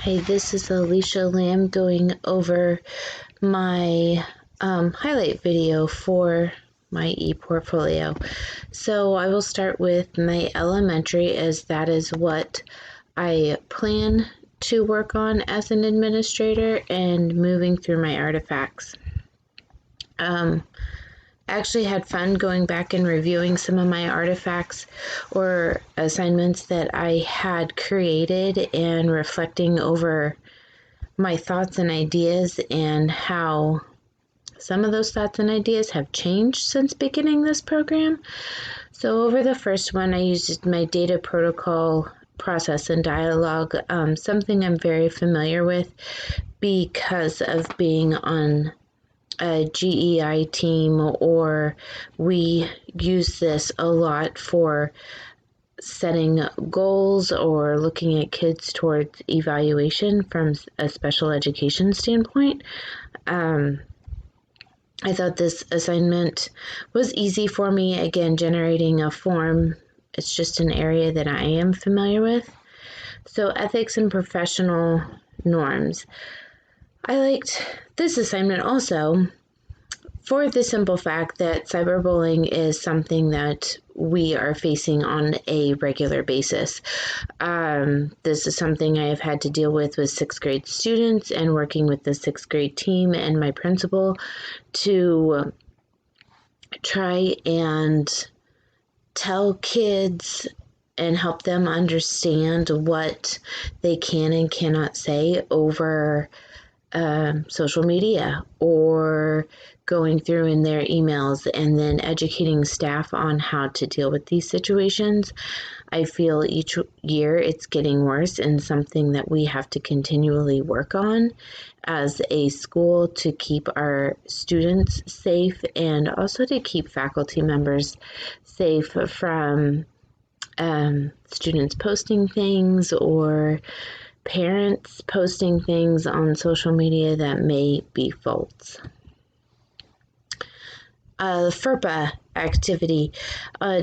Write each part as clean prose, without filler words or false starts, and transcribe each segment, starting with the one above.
Hi, this is Alicia Lamb going over my highlight video for my ePortfolio. So I will start with my elementary, as that is what I plan to work on as an administrator, and moving through my artifacts. I actually had fun going back and reviewing some of my artifacts or assignments that I had created and reflecting over my thoughts and ideas and how some of those thoughts and ideas have changed since beginning this program. So over the first one, I used my data protocol process and dialogue, something I'm very familiar with because of being on a GEI team, or we use this a lot for setting goals or looking at kids towards evaluation from a special education standpoint. I thought this assignment was easy for me. Again, generating a form, it's just an area that I am familiar with. So ethics and professional norms. I liked this assignment also for the simple fact that cyberbullying is something that we are facing on a regular basis. This is something I have had to deal with sixth grade students and working with the sixth grade team and my principal to try and tell kids and help them understand what they can and cannot say over social media or going through in their emails, and then educating staff on how to deal with these situations. I feel each year it's getting worse, and something that we have to continually work on as a school to keep our students safe and also to keep faculty members safe from students posting things or parents posting things on social media that may be false. FERPA activity.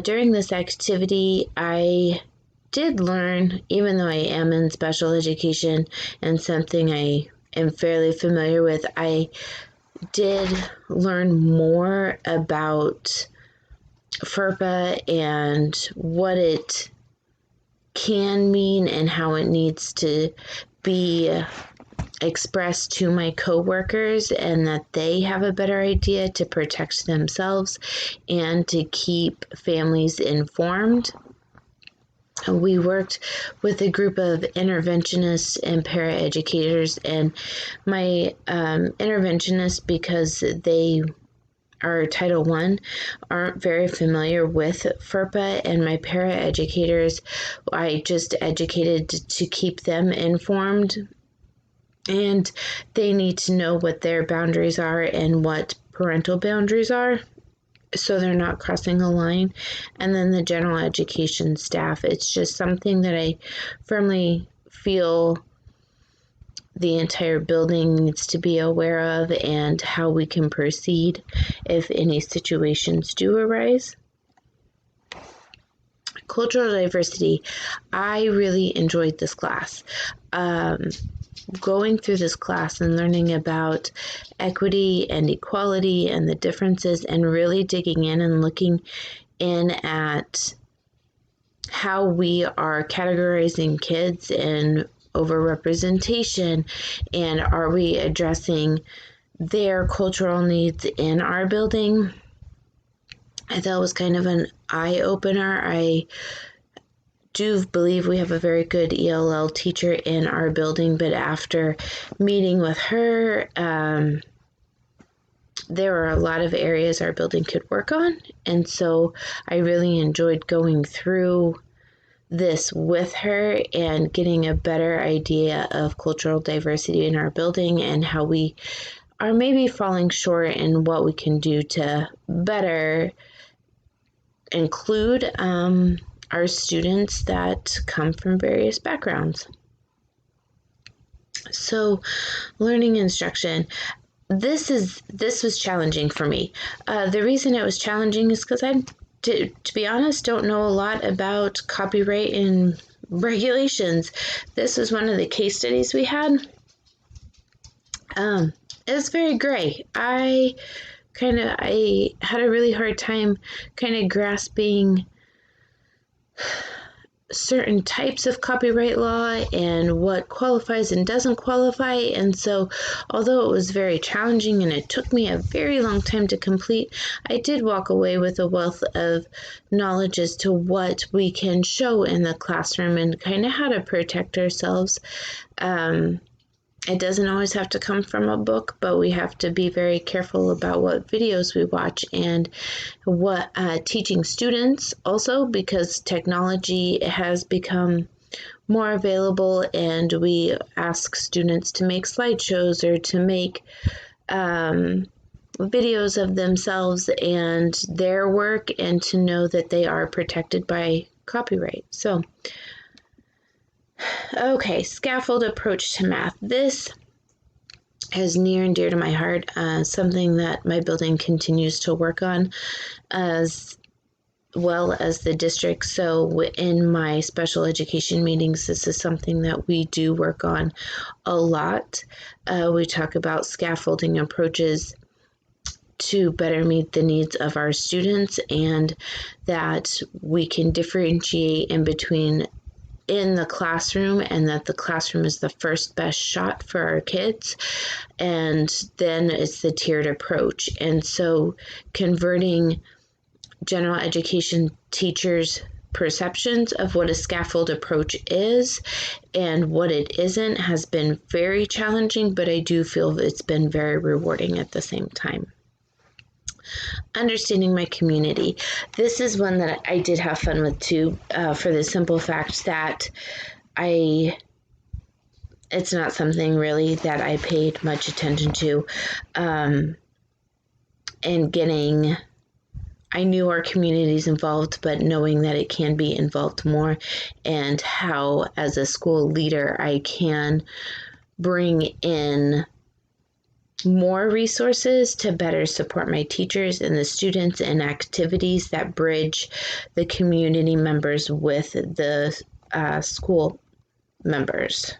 During this activity, I did learn, even though I am in special education and something I am fairly familiar with, I did learn more about FERPA and what it can mean and how it needs to be expressed to my coworkers, and that they have a better idea to protect themselves and to keep families informed. We worked with a group of interventionists and paraeducators, and my interventionists, because they are Title I, aren't very familiar with FERPA, and my paraeducators, I just educated to keep them informed, and they need to know what their boundaries are and what parental boundaries are, so they're not crossing a line. And then the general education staff, it's just something that I firmly feel the entire building needs to be aware of, and how we can proceed if any situations do arise. Cultural diversity. I really enjoyed this class. Going through this class and learning about equity and equality and the differences, and really digging in and looking in at how we are categorizing kids and overrepresentation, and are we addressing their cultural needs in our building. I thought it was kind of an eye-opener. I do believe we have a very good ELL teacher in our building, but after meeting with her, there are a lot of areas our building could work on, and so I really enjoyed going through this with her and getting a better idea of cultural diversity in our building and how we are maybe falling short in what we can do to better include our students that come from various backgrounds. So, learning instruction. This was challenging for me. The reason it was challenging is because to be honest, don't know a lot about copyright and regulations. This was one of the case studies we had. It's very gray. I had a really hard time kind of grasping certain types of copyright law and what qualifies and doesn't qualify. And so, although it was very challenging and it took me a very long time to complete, I did walk away with a wealth of knowledge as to what we can show in the classroom and kind of how to protect ourselves. It doesn't always have to come from a book, but we have to be very careful about what videos we watch and what teaching students also, because technology has become more available and we ask students to make slideshows or to make videos of themselves and their work, and to know that they are protected by copyright. So, okay, scaffold approach to math. This is near and dear to my heart, something that my building continues to work on, as well as the district. So in my special education meetings, this is something that we do work on a lot. We talk about scaffolding approaches to better meet the needs of our students, and that we can differentiate in between in the classroom, and that the classroom is the first best shot for our kids, and then it's the tiered approach. And so converting general education teachers' perceptions of what a scaffold approach is and what it isn't has been very challenging, but I do feel it's been very rewarding at the same time. Understanding my community. This is one that I did have fun with too, for the simple fact that it's not something really that I paid much attention to. And I knew our community's involved, but knowing that it can be involved more, and how as a school leader I can bring in more resources to better support my teachers and the students in activities that bridge the community members with the school members.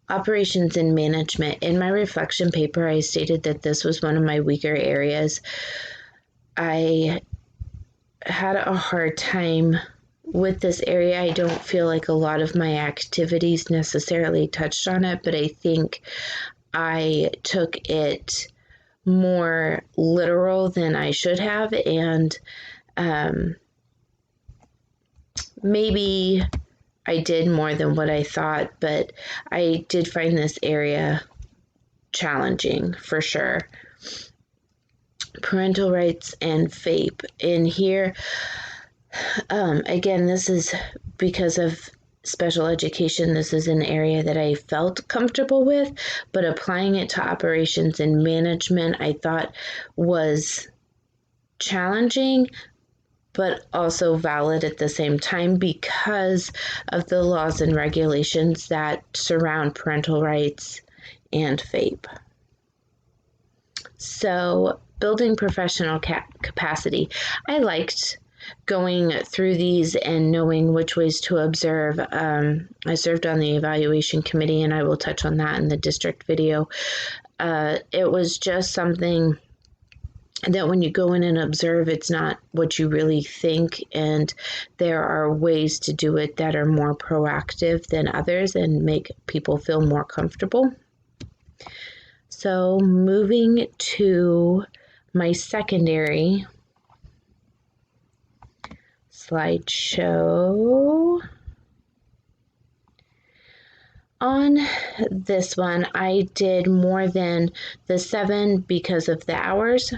Operations and management. In my reflection paper, I stated that this was one of my weaker areas. I had a hard time with this area. I don't feel like a lot of my activities necessarily touched on it, but I think I took it more literal than I should have, and maybe I did more than what I thought, but I did find this area challenging for sure. Parental rights and FAPE. In here, again, this is because of special education. This is an area that I felt comfortable with, but applying it to operations and management I thought was challenging, but also valid at the same time because of the laws and regulations that surround parental rights and FAPE. So, building professional capacity. I liked going through these and knowing which ways to observe. I served on the evaluation committee, and I will touch on that in the district video. It was just something that when you go in and observe, it's not what you really think, and there are ways to do it that are more proactive than others and make people feel more comfortable. So moving to my secondary slideshow. On this one, I did more than the 7 because of the hours.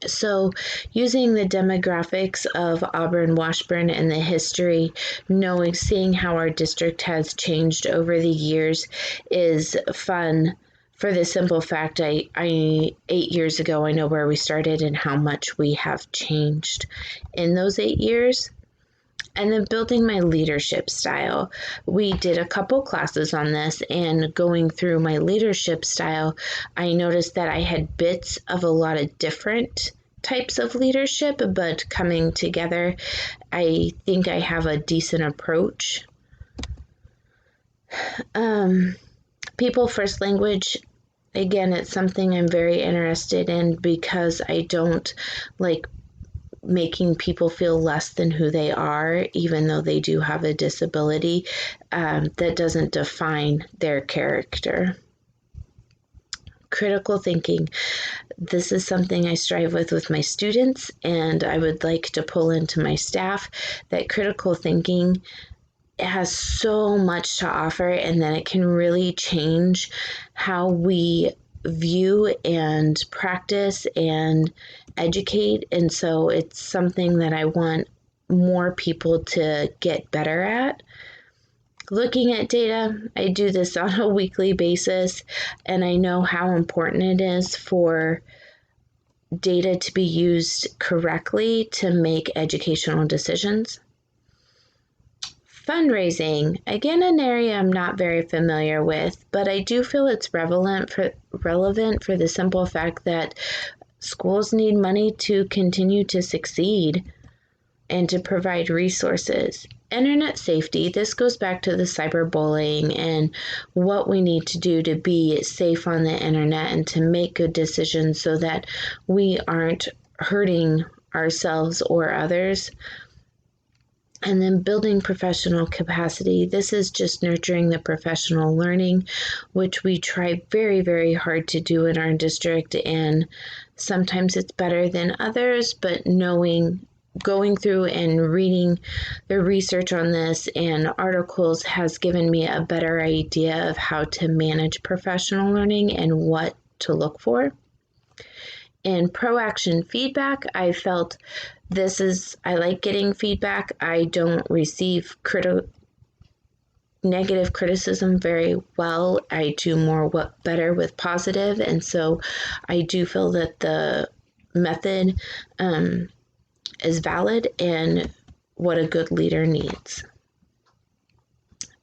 So using the demographics of Auburn, Washburn, and the history, seeing how our district has changed over the years is fun. For the simple fact, 8 years ago, I know where we started and how much we have changed in those 8 years. And then building my leadership style. We did a couple classes on this, and going through my leadership style, I noticed that I had bits of a lot of different types of leadership, but coming together I think I have a decent approach. People first language, again, it's something I'm very interested in because I don't like making people feel less than who they are, even though they do have a disability. That doesn't define their character. Critical thinking. This is something I strive with my students, and I would like to pull into my staff that critical thinking has so much to offer, and that it can really change how we view and practice and educate. And so it's something that I want more people to get better at. Looking at data, I do this on a weekly basis, and I know how important it is for data to be used correctly to make educational decisions. Fundraising, again, an area I'm not very familiar with, but I do feel it's relevant for the simple fact that schools need money to continue to succeed and to provide resources. Internet safety, this goes back to the cyberbullying and what we need to do to be safe on the internet and to make good decisions so that we aren't hurting ourselves or others. And then building professional capacity. This is just nurturing the professional learning, which we try very, very hard to do in our district. And sometimes it's better than others, but going through and reading the research on this and articles has given me a better idea of how to manage professional learning and what to look for. In pro-action feedback, I felt I like getting feedback. I don't receive negative criticism very well. I do better with positive, and so I do feel that the method is valid and what a good leader needs.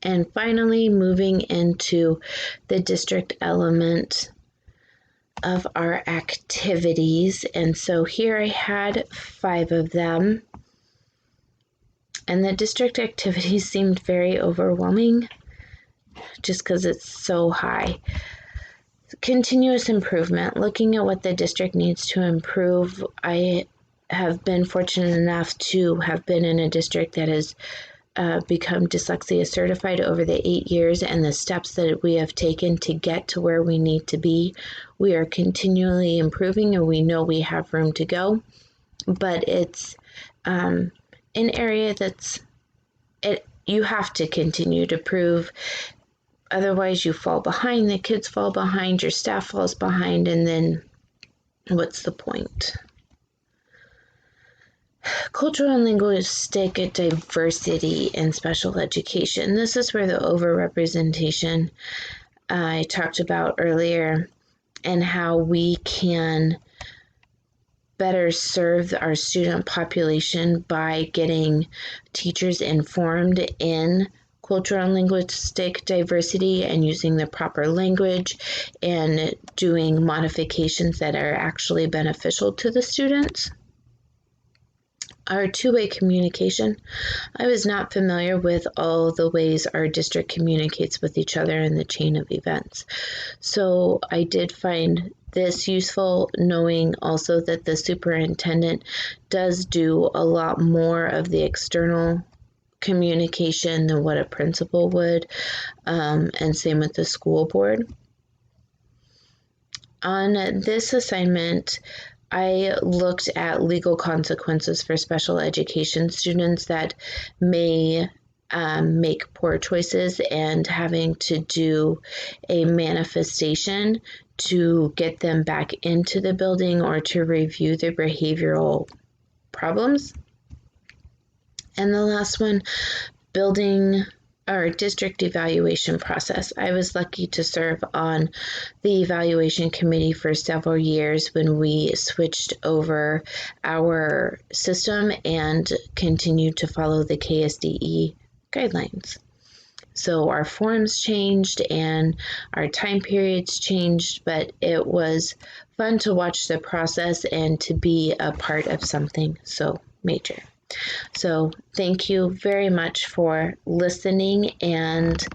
And finally, moving into the district element of our activities. And so here I had 5 of them. And the district activities seemed very overwhelming just because it's so high. Continuous improvement, looking at what the district needs to improve. I have been fortunate enough to have been in a district that has become dyslexia certified over the 8 years, and the steps that we have taken to get to where we need to be. We are continually improving, and we know we have room to go, but it's an area you have to continue to prove. Otherwise you fall behind, the kids fall behind, your staff falls behind, and then what's the point? Cultural and linguistic diversity in special education. This is where the overrepresentation I talked about earlier and how we can better serve our student population by getting teachers informed in cultural and linguistic diversity and using the proper language and doing modifications that are actually beneficial to the students. Our two-way communication. I was not familiar with all the ways our district communicates with each other in the chain of events. So I did find this useful, knowing also that the superintendent does do a lot more of the external communication than what a principal would, and same with the school board. On this assignment, I looked at legal consequences for special education students that may make poor choices and having to do a manifestation to get them back into the building or to review their behavioral problems. And the last one, building our district evaluation process. I was lucky to serve on the evaluation committee for several years when we switched over our system and continued to follow the KSDE guidelines. So our forms changed and our time periods changed, but it was fun to watch the process and to be a part of something so major. So thank you very much for listening, and